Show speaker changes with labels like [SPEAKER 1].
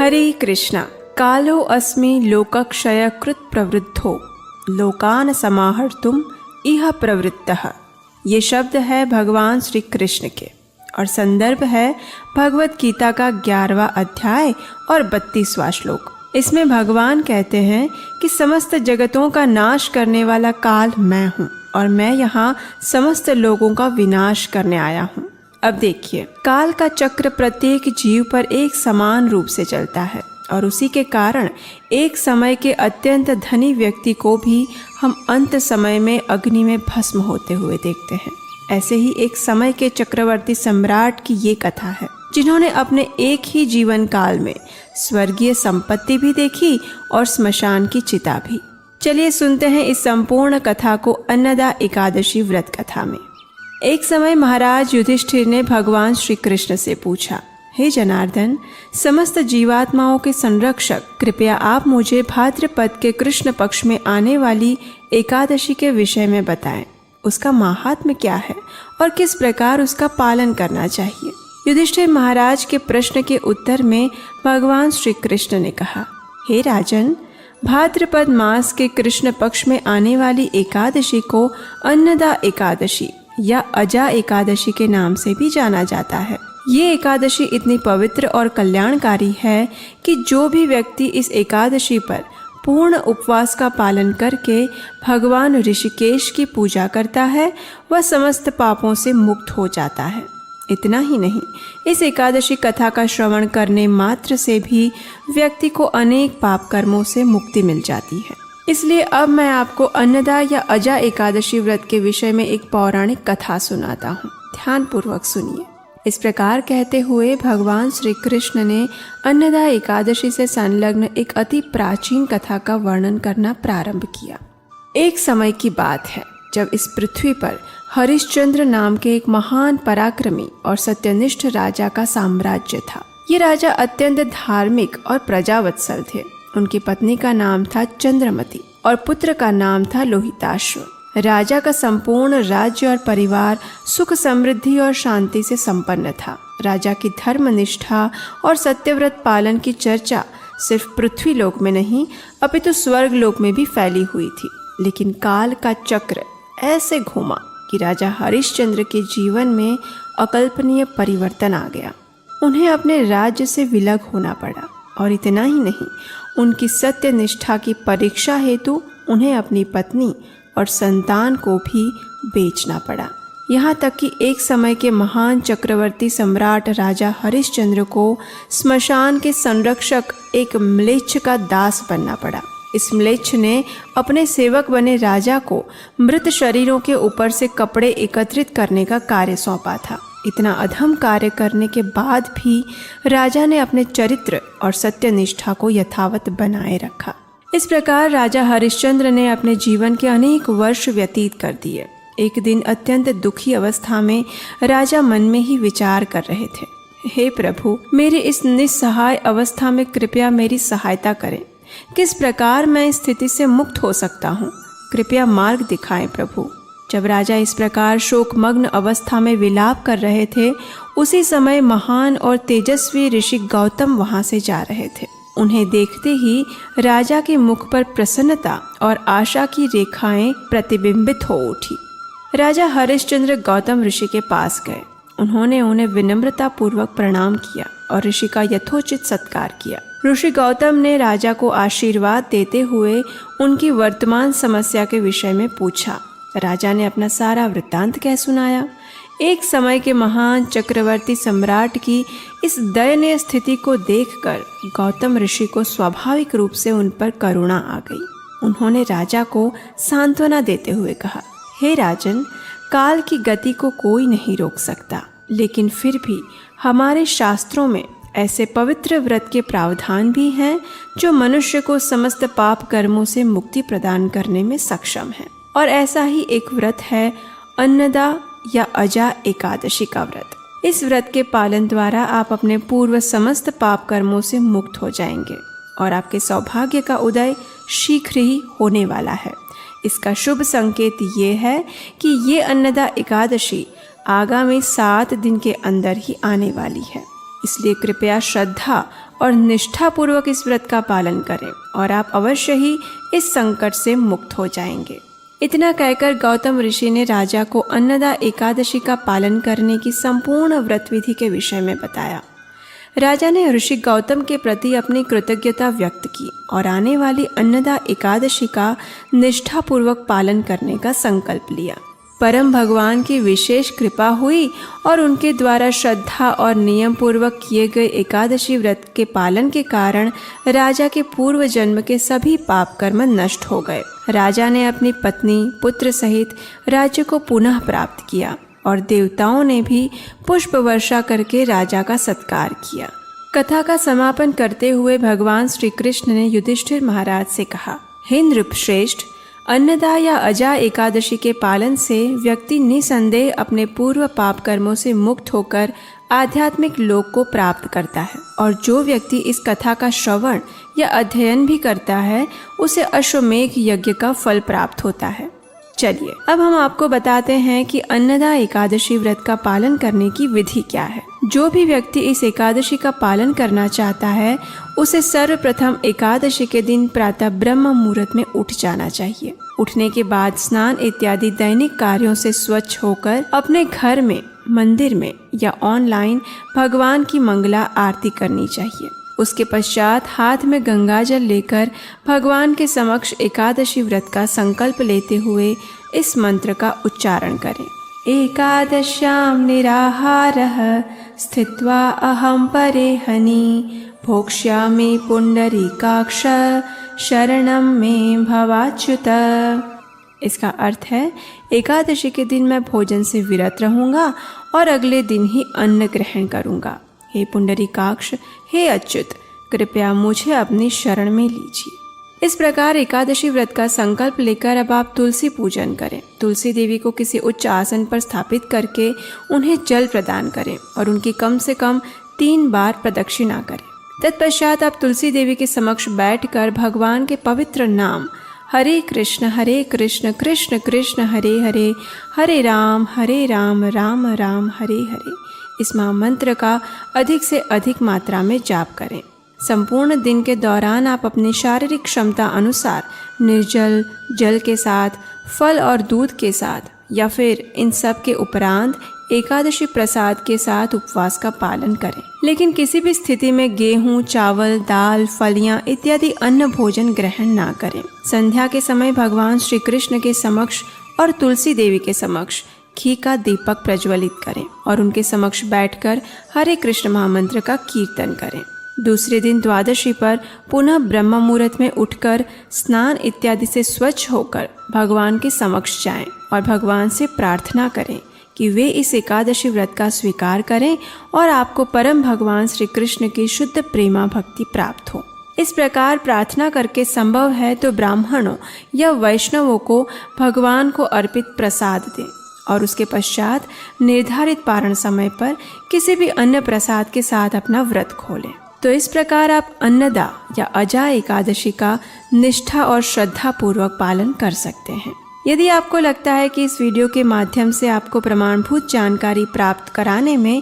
[SPEAKER 1] हरे कृष्णा। कालो अस्मि लोकक्षय कृत प्रवृद्धो लोकान समाहर्तुम इह प्रवृत्तः। ये शब्द है भगवान श्री कृष्ण के और संदर्भ है भगवत गीता का 11वां अध्याय और 32वां श्लोक। इसमें भगवान कहते हैं कि समस्त जगतों का नाश करने वाला काल मैं हूँ और मैं यहाँ समस्त लोगों का विनाश करने आया हूँ। अब देखिए, काल का चक्र प्रत्येक जीव पर एक समान रूप से चलता है और उसी के कारण एक समय के अत्यंत धनी व्यक्ति को भी हम अंत समय में अग्नि में भस्म होते हुए देखते हैं। ऐसे ही एक समय के चक्रवर्ती सम्राट की ये कथा है, जिन्होंने अपने एक ही जीवन काल में स्वर्गीय संपत्ति भी देखी और स्मशान की चिता भी। चलिए सुनते हैं इस संपूर्ण कथा को अन्नदा एकादशी व्रत कथा में। एक समय महाराज युधिष्ठिर ने भगवान श्री कृष्ण से पूछा, हे जनार्दन, समस्त जीवात्माओं के संरक्षक, कृपया आप मुझे भाद्रपद के कृष्ण पक्ष में आने वाली एकादशी के विषय में बताएं। उसका माहात्म्य क्या है और किस प्रकार उसका पालन करना चाहिए। युधिष्ठिर महाराज के प्रश्न के उत्तर में भगवान श्री कृष्ण ने कहा, हे राजन, भाद्रपद मास के कृष्ण पक्ष में आने वाली एकादशी को अन्नदा एकादशी या अजा एकादशी के नाम से भी जाना जाता है। ये एकादशी इतनी पवित्र और कल्याणकारी है कि जो भी व्यक्ति इस एकादशी पर पूर्ण उपवास का पालन करके भगवान ऋषिकेश की पूजा करता है, वह समस्त पापों से मुक्त हो जाता है। इतना ही नहीं, इस एकादशी कथा का श्रवण करने मात्र से भी व्यक्ति को अनेक पाप कर्मों से मुक्ति मिल जाती है। इसलिए अब मैं आपको अन्नदा या अजा एकादशी व्रत के विषय में एक पौराणिक कथा सुनाता हूँ। ध्यान पूर्वक सुनिए। इस प्रकार कहते हुए भगवान श्री कृष्ण ने अन्नदा एकादशी से संलग्न एक अति प्राचीन कथा का वर्णन करना प्रारंभ किया। एक समय की बात है जब इस पृथ्वी पर हरिश्चंद्र नाम के एक महान पराक्रमी और सत्यनिष्ठ राजा का साम्राज्य था। ये राजा अत्यंत धार्मिक और प्रजावत्सल थे। उनकी पत्नी का नाम था चंद्रमती और पुत्र का नाम था लोहिताश्व। राजा का संपूर्ण राज्य और परिवार सुख समृद्धि और शांति से संपन्न था। राजा की धर्मनिष्ठा और सत्यव्रत पालन की चर्चा सिर्फ पृथ्वी लोक में नहीं अपितु स्वर्ग लोक में भी फैली हुई थी। लेकिन काल का चक्र ऐसे घूमा कि राजा हरिश्चंद्र के जीवन में अकल्पनीय परिवर्तन आ गया। उन्हें अपने राज्य से विलग होना पड़ा और इतना ही नहीं, उनकी सत्य निष्ठा की परीक्षा हेतु उन्हें अपनी पत्नी और संतान को भी बेचना पड़ा। यहाँ तक कि एक समय के महान चक्रवर्ती सम्राट राजा हरिश्चंद्र को स्मशान के संरक्षक एक म्लेच्छ का दास बनना पड़ा। इस म्लेच्छ ने अपने सेवक बने राजा को मृत शरीरों के ऊपर से कपड़े एकत्रित करने का कार्य सौंपा था। इतना अधम कार्य करने के बाद भी राजा ने अपने चरित्र और सत्यनिष्ठा को यथावत बनाए रखा। इस प्रकार राजा हरिश्चंद्र ने अपने जीवन के अनेक वर्ष व्यतीत कर दिए। एक दिन अत्यंत दुखी अवस्था में राजा मन में ही विचार कर रहे थे, हे प्रभु, मेरी इस निस्सहाय अवस्था में कृपया मेरी सहायता करें। किस प्रकार मैं इस स्थिति से मुक्त हो सकता हूँ? कृपया मार्ग दिखाएं प्रभु। जब राजा इस प्रकार शोकमग्न अवस्था में विलाप कर रहे थे, उसी समय महान और तेजस्वी ऋषि गौतम वहां से जा रहे थे। उन्हें देखते ही राजा के मुख पर प्रसन्नता और आशा की रेखाएं प्रतिबिंबित हो उठी। राजा हरिश्चंद्र गौतम ऋषि के पास गए। उन्होंने उन्हें विनम्रता पूर्वक प्रणाम किया और ऋषि का यथोचित सत्कार किया। ऋषि गौतम ने राजा को आशीर्वाद देते हुए उनकी वर्तमान समस्या के विषय में पूछा। राजा ने अपना सारा वृत्तांत कह सुनाया। एक समय के महान चक्रवर्ती सम्राट की इस दयनीय स्थिति को देखकर गौतम ऋषि को स्वाभाविक रूप से उन पर करुणा आ गई। उन्होंने राजा को सांत्वना देते हुए कहा, हे राजन, काल की गति को कोई नहीं रोक सकता, लेकिन फिर भी हमारे शास्त्रों में ऐसे पवित्र व्रत के प्रावधान भी हैं जो मनुष्य को समस्त पाप कर्मों से मुक्ति प्रदान करने में सक्षम है। और ऐसा ही एक व्रत है अन्नदा या अजा एकादशी का व्रत। इस व्रत के पालन द्वारा आप अपने पूर्व समस्त पाप कर्मों से मुक्त हो जाएंगे और आपके सौभाग्य का उदय शीघ्र ही होने वाला है। इसका शुभ संकेत ये है कि ये अन्नदा एकादशी आगामी 7 दिन के अंदर ही आने वाली है। इसलिए कृपया श्रद्धा और निष्ठापूर्वक इस व्रत का पालन करें और आप अवश्य ही इस संकट से मुक्त हो जाएंगे। इतना कहकर गौतम ऋषि ने राजा को अन्नदा एकादशी का पालन करने की संपूर्ण व्रत विधि के विषय में बताया। राजा ने ऋषि गौतम के प्रति अपनी कृतज्ञता व्यक्त की और आने वाली अन्नदा एकादशी का निष्ठापूर्वक पालन करने का संकल्प लिया। परम भगवान की विशेष कृपा हुई और उनके द्वारा श्रद्धा और नियम पूर्वक किए गए एकादशी व्रत के पालन के कारण राजा के पूर्व जन्म के सभी पाप कर्म नष्ट हो गए। राजा ने अपनी पत्नी पुत्र सहित राज्य को पुनः प्राप्त किया और देवताओं ने भी पुष्प वर्षा करके राजा का सत्कार किया। कथा का समापन करते हुए भगवान श्री कृष्ण ने युधिष्ठिर महाराज से कहा, हे नृपश्रेष्ठ, अन्नदा या अजा एकादशी के पालन से व्यक्ति निसंदेह अपने पूर्व पाप कर्मों से मुक्त होकर आध्यात्मिक लोक को प्राप्त करता है और जो व्यक्ति इस कथा का श्रवण या अध्ययन भी करता है उसे अश्वमेघ यज्ञ का फल प्राप्त होता है। चलिए अब हम आपको बताते हैं कि अन्नदा एकादशी व्रत का पालन करने की विधि क्या है। जो भी व्यक्ति इस एकादशी का पालन करना चाहता है उसे सर्वप्रथम एकादशी के दिन प्रातः ब्रह्म मुहूर्त में उठ जाना चाहिए। उठने के बाद स्नान इत्यादि दैनिक कार्यों से स्वच्छ होकर अपने घर में, मंदिर में या ऑनलाइन भगवान की मंगला आरती करनी चाहिए। उसके पश्चात हाथ में गंगा जल लेकर भगवान के समक्ष एकादशी व्रत का संकल्प लेते हुए इस मंत्र का उच्चारण करें। एकादश्यां निराहारः स्थित्वा अहं परेहनि भोक्ष्यामि पुंडरीकाक्ष शरणं मे भवाच्युत। इसका अर्थ है, एकादशी के दिन मैं भोजन से विरत रहूंगा और अगले दिन ही अन्न ग्रहण करूंगा। हे पुंडरीकाक्ष, हे अच्युत, कृपया मुझे अपनी शरण में लीजिए। इस प्रकार एकादशी व्रत का संकल्प लेकर अब आप तुलसी पूजन करें। तुलसी देवी को किसी उच्च आसन पर स्थापित करके उन्हें जल प्रदान करें और उनकी कम से कम 3 बार प्रदक्षिणा करें। तत्पश्चात आप तुलसी देवी के समक्ष बैठकर भगवान के पवित्र नाम हरे कृष्ण कृष्ण कृष्ण हरे हरे, हरे राम राम राम हरे हरे, इस महामंत्र का अधिक से अधिक मात्रा में जाप करें। संपूर्ण दिन के दौरान आप अपनी शारीरिक क्षमता अनुसार निर्जल जल के साथ, फल और दूध के साथ या फिर इन सब के उपरांत एकादशी प्रसाद के साथ उपवास का पालन करें। लेकिन किसी भी स्थिति में गेहूं, चावल, दाल, फलियां इत्यादि अन्न भोजन ग्रहण ना करें। संध्या के समय भगवान श्री कृष्ण के समक्ष और तुलसी देवी के समक्ष घी का दीपक प्रज्वलित करें और उनके समक्ष बैठकर हरे कृष्ण महामंत्र का कीर्तन करें। दूसरे दिन द्वादशी पर पुनः ब्रह्म मुहूर्त में उठकर स्नान इत्यादि से स्वच्छ होकर भगवान के समक्ष जाएं और भगवान से प्रार्थना करें कि वे इस एकादशी व्रत का स्वीकार करें और आपको परम भगवान श्री कृष्ण की शुद्ध प्रेमा भक्ति प्राप्त हो। इस प्रकार प्रार्थना करके संभव है तो ब्राह्मणों या वैष्णवों को भगवान को अर्पित प्रसाद दें और उसके पश्चात निर्धारित पारण समय पर किसी भी अन्न प्रसाद के साथ अपना व्रत खोलें। तो इस प्रकार आप अन्नदा या अजा एकादशी का निष्ठा और श्रद्धा पूर्वक पालन कर सकते हैं। यदि आपको लगता है कि इस वीडियो के माध्यम से आपको प्रमाणभूत जानकारी प्राप्त कराने में